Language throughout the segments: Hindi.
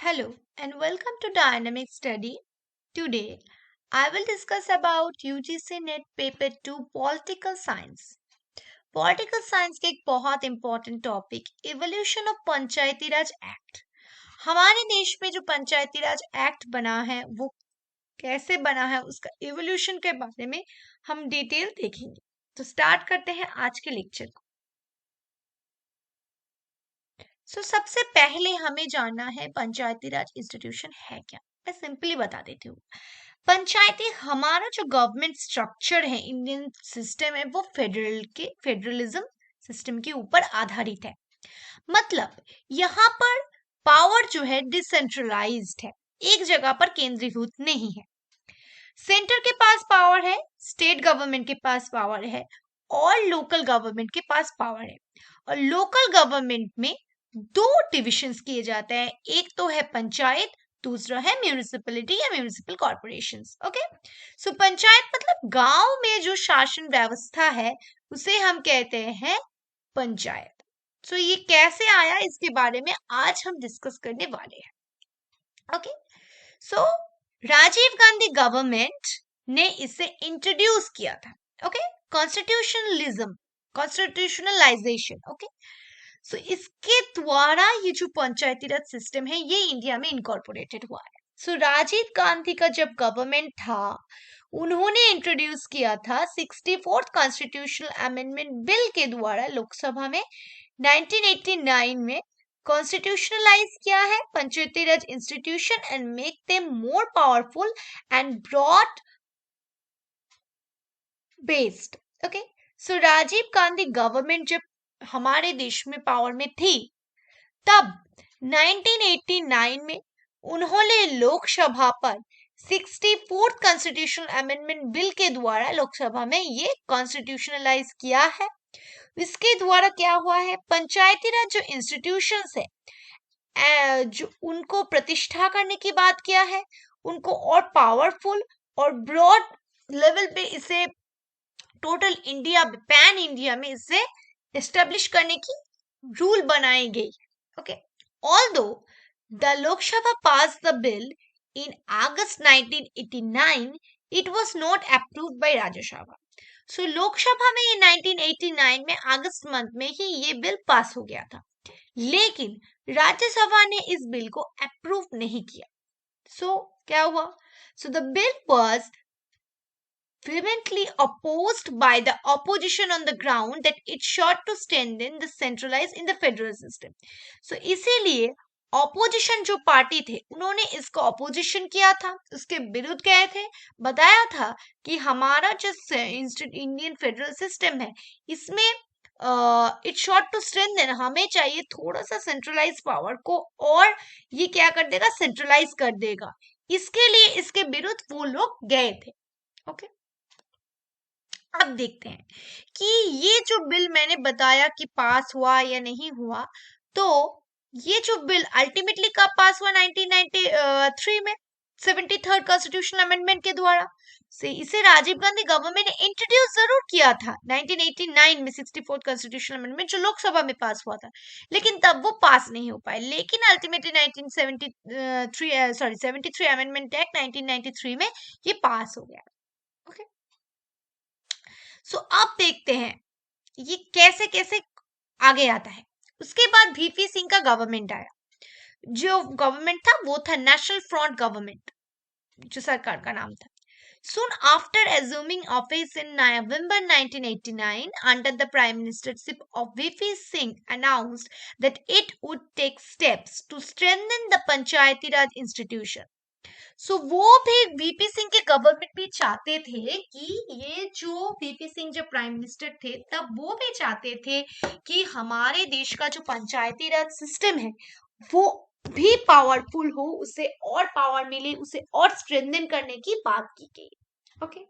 Hello and welcome to Dynamic Study. Today I will discuss about UGC NET paper 2 political science. Political science के एक बहुत important topic evolution of Panchayati Raj act. हमारे देश में जो पंचायती राज एक्ट बना है वो कैसे बना है उसका इवोल्यूशन के बारे में हम डिटेल देखेंगे। तो स्टार्ट करते हैं आज के लेक्चर को। सबसे पहले हमें जानना है पंचायती राज इंस्टीट्यूशन है क्या। मैं सिंपली बता देती हूँ। पंचायती हमारा जो गवर्नमेंट स्ट्रक्चर है, इंडियन सिस्टम है, वो फेडरलिज्म सिस्टम के ऊपर आधारित है। मतलब यहाँ पर पावर जो है डिसेंट्रलाइज्ड है, एक जगह पर केंद्रीभूत नहीं है। सेंटर के पास पावर है, स्टेट गवर्नमेंट के पास पावर है और लोकल गवर्नमेंट के पास पावर है। और लोकल गवर्नमेंट में दो डिविशंस किए जाते हैं, एक तो है पंचायत, दूसरा है म्यूनिसिपैलिटी या म्यूनिसिपल कॉर्पोरेशंस। ओके, सो पंचायत मतलब गांव में जो शासन व्यवस्था है उसे हम कहते हैं पंचायत। सो ये कैसे आया इसके बारे में आज हम डिस्कस करने वाले हैं। Okay, so Rajiv Gandhi government ने इसे इंट्रोड्यूस किया था। ओके, कॉन्स्टिट्यूशनलाइजेशन। ओके, सो इसके द्वारा ये जो पंचायती राज सिस्टम है ये इंडिया में इनकॉर्पोरेटेड हुआ है। सो राजीव गांधी का जब गवर्नमेंट था उन्होंने इंट्रोड्यूस किया था 64th कॉन्स्टिट्यूशनल अमेंडमेंट बिल के द्वारा लोकसभा में 1989 में कॉन्स्टिट्यूशनलाइज किया है panchayati raj institution and make them more powerful and broad based. Okay, so Rajiv Gandhi government जब हमारे देश में पावर में थी तब 1989 में उन्होंने लोकसभा पर 64th कॉन्स्टिट्यूशनल अमेंडमेंट बिल के द्वारा लोकसभा में ये कॉन्स्टिट्यूशनलाइज किया है। इसके द्वारा क्या हुआ है, पंचायती राज जो इंस्टीट्यूशंस है जो उनको प्रतिष्ठा करने की बात किया है, उनको और पावरफुल और ब्रॉड लेवल पे इसे टोटल इंडिया पैन इंडिया में इसे एस्टेब्लिश करने की रूल बनाई गई। Okay, although the Lok Sabha pass the bill in August 1989 it was not approved by Rajya Sabha. So Lok Sabha में 1989 में अगस्त मंथ में ही ये बिल पास हो गया था, लेकिन राज्यसभा ने इस बिल को अप्रूव नहीं किया। सो क्या हुआ, so the bill was vehemently opposed by the opposition on the ground that it sought to strengthen the centralized in the federal system. So इसीलिए ऑपोजिशन जो पार्टी थे उन्होंने इसका ऑपोजिशन किया था, उसके विरुद्ध गए थे, बताया था कि हमारा जो इंडियन फेडरल सिस्टम है इसमें इट शॉर्ट टू स्ट्रेंथन, हमें चाहिए थोड़ा सा सेंट्रलाइज पावर को और ये क्या कर देगा, सेंट्रलाइज कर देगा। इसके लिए इसके विरुद्ध वो लोग गए थे। ओके, अब देखते हैं कि ये जो बिल मैंने बताया कि पास हुआ या नहीं हुआ, तो ये जो बिल अल्टीमेटली कब पास हुआ, 1993 में 73rd कॉन्स्टिट्यूशनल अमेंडमेंट के द्वारा से इसे राजीव गांधी गवर्नमेंट ने इंट्रोड्यूस जरूर किया था 1989 में 64th कॉन्स्टिट्यूशनल अमेंडमेंट जो लोकसभा में पास हुआ था, लेकिन तब वो पास नहीं हो पाए। लेकिन अल्टीमेटली 73 अमेंडमेंट एक्ट 1993 में ये पास हो गया। ओके, सो अब देखते हैं ये कैसे कैसे आगे आता है। उसके बाद वीपी सिंह का गवर्नमेंट आया, जो गवर्नमेंट था वो था नेशनल फ्रंट गवर्नमेंट, जो सरकार का नाम था। Soon after assuming office in November 1989 under the prime ministership of VP Singh announced that it would take steps to strengthen the Panchayati Raj institution. सो वो भी वीपी सिंह के गवर्नमेंट भी चाहते थे कि ये जो वीपी सिंह जब प्राइम मिनिस्टर थे तब वो भी चाहते थे कि हमारे देश का जो पंचायती राज सिस्टम है वो भी पावरफुल हो, उसे और पावर मिले, उसे और स्ट्रेंथन करने की बात की गई। Okay,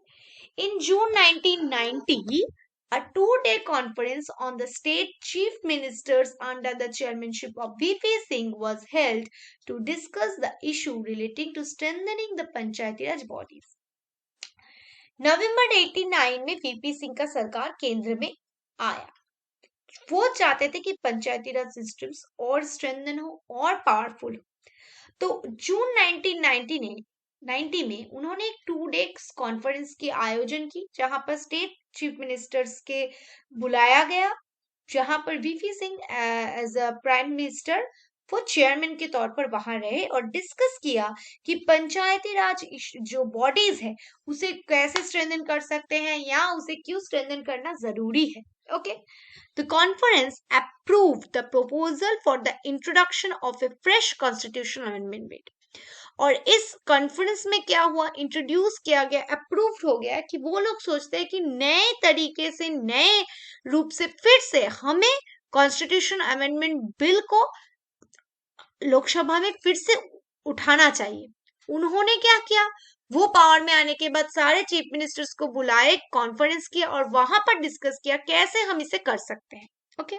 in June 1990 a two-day conference on the state chief ministers under the chairmanship of VP Singh was held to discuss the issue relating to strengthening the Panchayati Raj bodies. नवंबर 89 में वीपी सिंह का सरकार केंद्र में आया। वो चाहते थे कि पंचायती राज सिस्टम्स और स्ट्रेंथन हो और पावरफुल हो। तो जून 1990 में उन्होंने एक 2 डेज कॉन्फ्रेंस की आयोजन की, जहां पर स्टेट चीफ मिनिस्टर्स के बुलाया गया, जहां पर VP Singh as a prime minister वो चेयरमैन के तौर पर वहां रहे और डिस्कस किया कि पंचायती राज जो बॉडीज है उसे कैसे स्ट्रेंथन कर सकते हैं या उसे क्यों स्ट्रेंथन करना जरूरी है। Okay, the conference approved the proposal for the introduction of a fresh constitutional amendment bill। और इस कॉन्फ्रेंस में क्या हुआ, इंट्रोड्यूस किया गया, अप्रूव्ड हो गया कि वो लोग सोचते हैं कि नए तरीके से, नए रूप से फिर से हमें कॉन्स्टिट्यूशन अमेंडमेंट बिल को लोकसभा में फिर से उठाना चाहिए। उन्होंने क्या किया, वो पावर में आने के बाद सारे चीफ मिनिस्टर्स को बुलाए, कॉन्फ्रेंस किया और वहां पर डिस्कस किया कैसे हम इसे कर सकते हैं। Okay,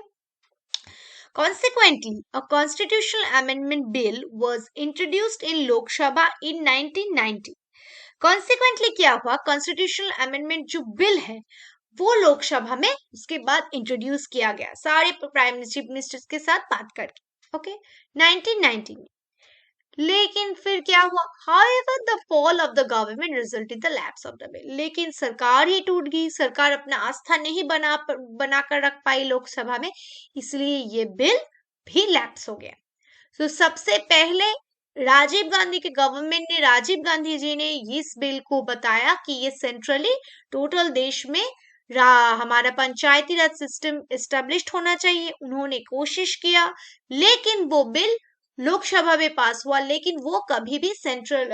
Consequently, a constitutional amendment bill was introduced in Lok Sabha in 1990। Consequently क्या हुआ, कॉन्स्टिट्यूशनल अमेंडमेंट जो बिल है वो लोकसभा में उसके बाद इंट्रोड्यूस किया गया, सारे प्राइम चीफ मिनिस्टर्स के साथ बात करके। ओके, 1990 में। लेकिन फिर क्या हुआ, however the fall of the government resulted in the lapse of the bill। लेकिन सरकार ही टूट गई, सरकार अपना आस्था नहीं बनाकर रख पाई लोकसभा में, इसलिए ये बिल भी लैप्स हो गया। तो सबसे पहले राजीव गांधी के गवर्नमेंट ने, राजीव गांधी जी ने इस बिल को बताया कि ये सेंट्रली टोटल देश में हमारा पंचायती राज सिस्टम एस्टेब्लिश्ड होना चाहिए। उन्होंने कोशिश किया, लेकिन वो बिल लोकसभा में पास हुआ, लेकिन वो कभी भी सेंट्रल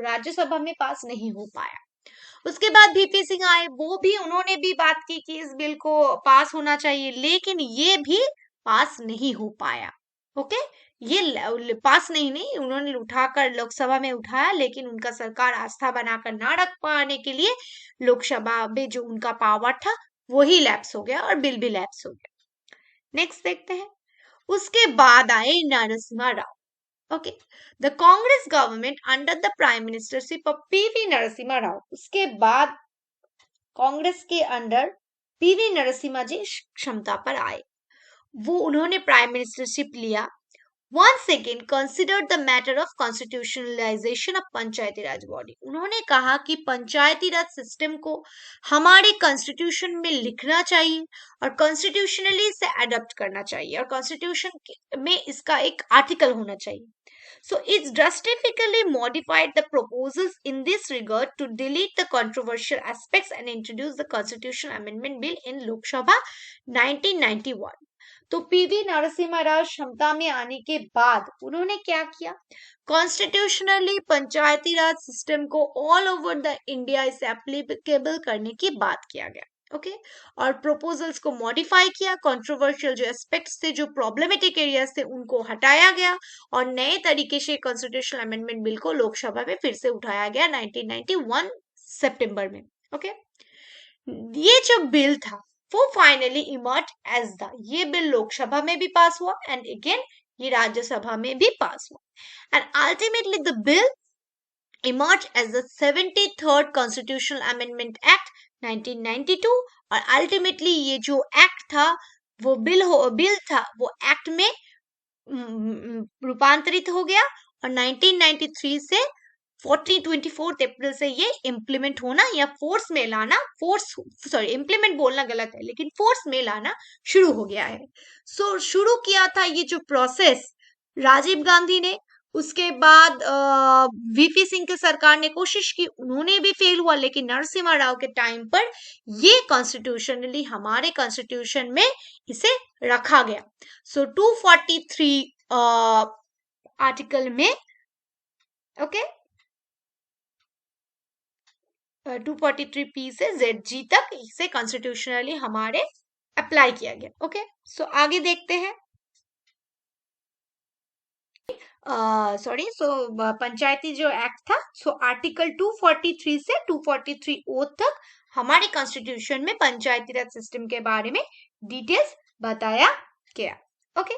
राज्यसभा में पास नहीं हो पाया। उसके बाद वीपी सिंह आए, वो भी उन्होंने भी बात की कि इस बिल को पास होना चाहिए, लेकिन ये भी पास नहीं हो पाया। ओके, ये पास नहीं उन्होंने उठाकर लोकसभा में उठाया, लेकिन उनका सरकार आस्था बनाकर ना रख पाने के लिए लोकसभा में जो उनका पावर था वही लैप्स हो गया और बिल भी लैप्स हो गया। नेक्स्ट देखते हैं, उसके बाद आए Narasimha Rao. Okay, the Congress government under the prime ministership of PV Narasimha Rao. उसके बाद कांग्रेस के अंडर पीवी नरसिम्हा जी क्षमता पर आए, वो उन्होंने प्राइम मिनिस्टरशिप लिया। once again considered the matter of constitutionalization of Panchayati Raj body. उन्होंने कहा कि पंचायती राज सिस्टम को हमारे कॉन्स्टिट्यूशन में लिखना चाहिए और कॉन्स्टिट्यूशनली इसे अडॉप्ट करना चाहिए और कॉन्स्टिट्यूशन में इसका एक आर्टिकल होना चाहिए। So it's drastically modified the proposals in this regard to delete the controversial aspects and introduce the constitutional amendment bill in Lok Sabha 1991। तो पीवी नरसिम्हा राव क्षमता में आने के बाद उन्होंने क्या किया, कॉन्स्टिट्यूशनली पंचायती राज सिस्टम को ऑल ओवर द इंडिया इसे एप्लीकेबल करने की बात किया गया। ओके, और प्रोपोजल्स को मॉडिफाई किया, कंट्रोवर्शियल जो एस्पेक्ट्स थे, जो प्रॉब्लमेटिक एरियाज थे, उनको हटाया गया और नए तरीके से कॉन्स्टिट्यूशनल अमेंडमेंट बिल को लोकसभा में फिर से उठाया गया 1991 सितंबर में। ओके, ये जो बिल था वो फाइनली इमर्ज एज द, ये बिल लोकसभा में भी पास हुआ एंड अगेन ये राज्यसभा में भी पास हुआ and ultimately the bill emerged as the 73rd Constitutional Amendment Act 1992 और अल्टीमेटली ये जो एक्ट था वो बिल था वो एक्ट में रूपांतरित हो गया और 1993 से 24 अप्रैल से ये इम्प्लीमेंट होना या फोर्स में लाना, इम्प्लीमेंट बोलना गलत है, लेकिन फोर्स में लाना शुरू हो गया है। सो शुरू किया था ये जो प्रोसेस राजीव गांधी ने, उसके बाद वीपी सिंह की सरकार ने कोशिश की, उन्होंने भी फेल हुआ, लेकिन नरसिम्हा राव के टाइम पर ये कॉन्स्टिट्यूशनली हमारे कॉन्स्टिट्यूशन में इसे रखा गया। सो 243 आर्टिकल में, ओके, 243 से ZG तक इसे कॉन्स्टिट्यूशनली हमारे अप्लाई किया गया। ओके, सो आगे देखते हैं। पंचायती जो एक्ट था, सो आर्टिकल 243 से 243 तक हमारे कॉन्स्टिट्यूशन में पंचायती राज सिस्टम के बारे में डिटेल्स बताया गया। ओके,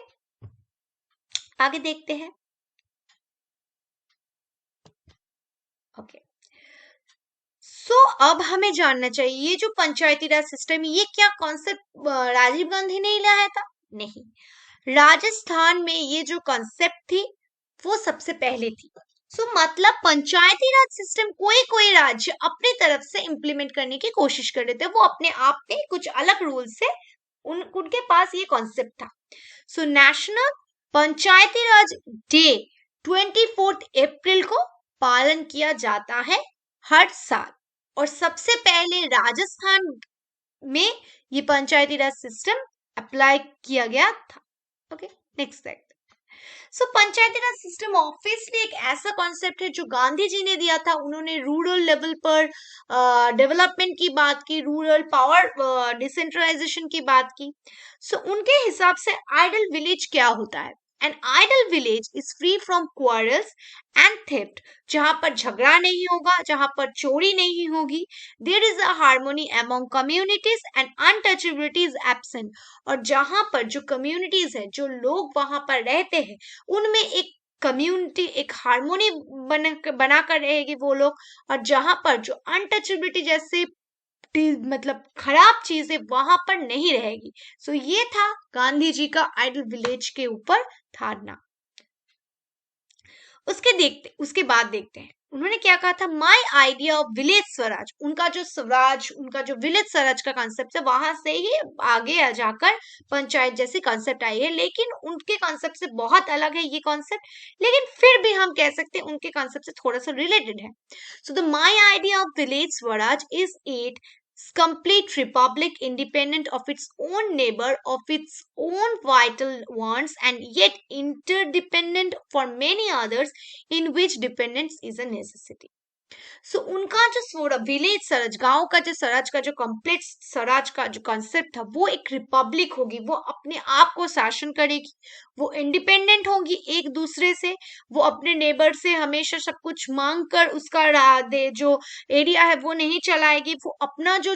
आगे देखते हैं। ओके, सो अब हमें जानना चाहिए ये जो पंचायती राज सिस्टम, ये क्या कॉन्सेप्ट राजीव गांधी ने लाया था? नहीं, राजस्थान में ये जो कॉन्सेप्ट थी वो सबसे पहले थी। मतलब पंचायती राज सिस्टम कोई कोई राज्य अपनी तरफ से इंप्लीमेंट करने की कोशिश कर रहे थे, वो अपने आप में कुछ अलग रूल से उनके पास ये कॉन्सेप्ट था। नेशनल पंचायती राज डे 24 अप्रैल को पालन किया जाता है हर साल, और सबसे पहले राजस्थान में ये पंचायती राज सिस्टम अप्लाई किया गया था। ओके, नेक्स्ट देखते। पंचायती राज सिस्टम ऑब्वियसली एक ऐसा कॉन्सेप्ट है जो गांधी जी ने दिया था। उन्होंने रूरल लेवल पर डेवलपमेंट की बात की, रूरल पावर डिसेंट्रलाइजेशन की बात की। उनके हिसाब से आइडल विलेज क्या होता है? An idle village is free from quarrels and theft. जहां पर झगड़ा नहीं होगा, जहां पर चोरी नहीं होगी, there is a harmony among communities and untouchability is absent. और जहां पर जो communities है, जो लोग वहां पर रहते हैं, उनमें एक कम्युनिटी, एक हार्मोनी बनाकर रहेगी वो लोग, और जहां पर जो अनटचेबिलिटी जैसे मतलब खराब चीजें वहां पर नहीं रहेगी। ये था गांधी जी का आइडल विलेज के ऊपर धारणा। उसके बाद देखते हैं उन्होंने क्या कहा था। My idea of village Swaraj, उनका जो स्वराज, उनका जो विलेज स्वराज का कॉन्सेप्ट है, वहां से ही आगे आ जाकर पंचायत जैसी कॉन्सेप्ट आई है, लेकिन उनके कॉन्सेप्ट से बहुत अलग है ये कॉन्सेप्ट, लेकिन फिर भी हम कह सकते हैं उनके कॉन्सेप्ट से थोड़ा सा रिलेटेड है। The my idea of village Swaraj is it complete republic independent of its own neighbor, of its own vital wants, and yet interdependent for many others, in which dependence is a necessity. उनका जो विलेज स्वराज, गांव का जो स्वराज का जो कंप्लीट स्वराज का जो कॉन्सेप्ट था, वो एक रिपब्लिक होगी, वो अपने आप को शासन करेगी, वो इंडिपेंडेंट होगी एक दूसरे से, वो अपने नेबर से हमेशा सब कुछ मांग कर उसका जो एरिया है वो नहीं चलाएगी, वो अपना जो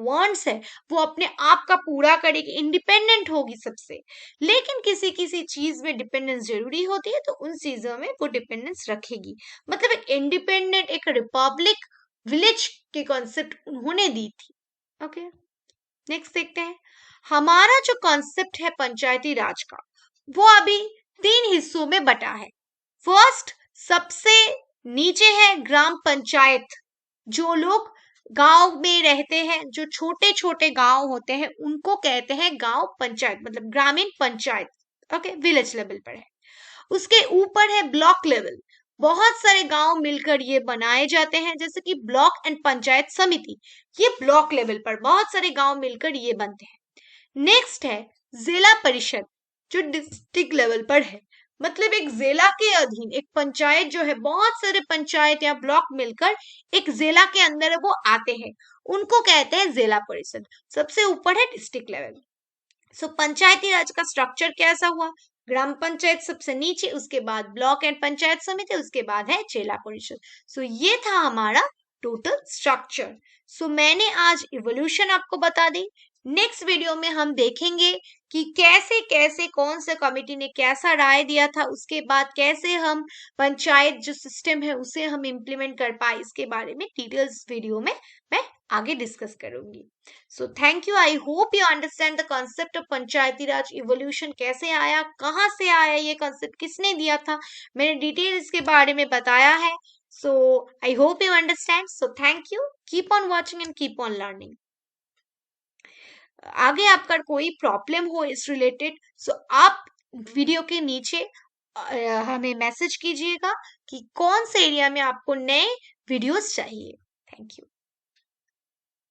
वांट्स है वो अपने आप का पूरा करेगी, इंडिपेंडेंट होगी सबसे। लेकिन किसी किसी चीज में डिपेंडेंस जरूरी होती है, तो उन चीजों में वो डिपेंडेंस रखेगी। मतलब एक इंडिपेंडेंट, एक रिपब्लिक विलेज की कॉन्सेप्ट उन्होंने दी थी। ओके, नेक्स्ट देखते हैं। हमारा जो कॉन्सेप्ट है पंचायती राज का, वो अभी 3 हिस्सों में बटा है। फर्स्ट, सबसे नीचे है ग्राम पंचायत। जो लोग गांव में रहते हैं, जो छोटे छोटे गांव होते हैं, उनको कहते हैं गांव पंचायत, मतलब ग्रामीण पंचायत। ओके, विलेज लेवल पर है। उसके ऊपर है ब्लॉक लेवल। बहुत सारे गांव मिलकर ये बनाए जाते हैं, जैसे कि ब्लॉक एंड पंचायत समिति। ये ब्लॉक लेवल पर बहुत सारे गांव मिलकर ये बनते हैं। नेक्स्ट है जिला परिषद, जो डिस्ट्रिक्ट लेवल पर है। मतलब एक जिला के अधीन एक पंचायत जो है, बहुत सारे पंचायत या ब्लॉक मिलकर एक जिला के अंदर वो आते हैं, उनको कहते हैं जिला परिषद। सबसे ऊपर है डिस्ट्रिक्ट लेवल। पंचायती राज का स्ट्रक्चर कैसा हुआ? ग्राम पंचायत सबसे नीचे, उसके बाद ब्लॉक एंड पंचायत समिति, उसके बाद है जिला परिषद। ये था हमारा टोटल स्ट्रक्चर। मैंने आज इवोल्यूशन आपको बता दी। नेक्स्ट वीडियो में हम देखेंगे कि कैसे कैसे कौन से कमिटी ने कैसा राय दिया था, उसके बाद कैसे हम पंचायत जो सिस्टम है उसे हम इम्प्लीमेंट कर पाए, इसके बारे में डिटेल्स वीडियो में मैं आगे डिस्कस करूंगी। Thank you. I hope you understand the concept of Panchayati Raj evolution. कैसे आया, कहाँ से आया, ये कॉन्सेप्ट किसने दिया था, मैंने डिटेल इसके बारे में बताया है। I hope you understand. Thank you. Keep on watching and keep on learning. आगे आपका कोई प्रॉब्लम हो इस रिलेटेड, आप वीडियो के नीचे हमें मैसेज कीजिएगा कि कौन से एरिया में आपको नए वीडियोस चाहिए। Thank you.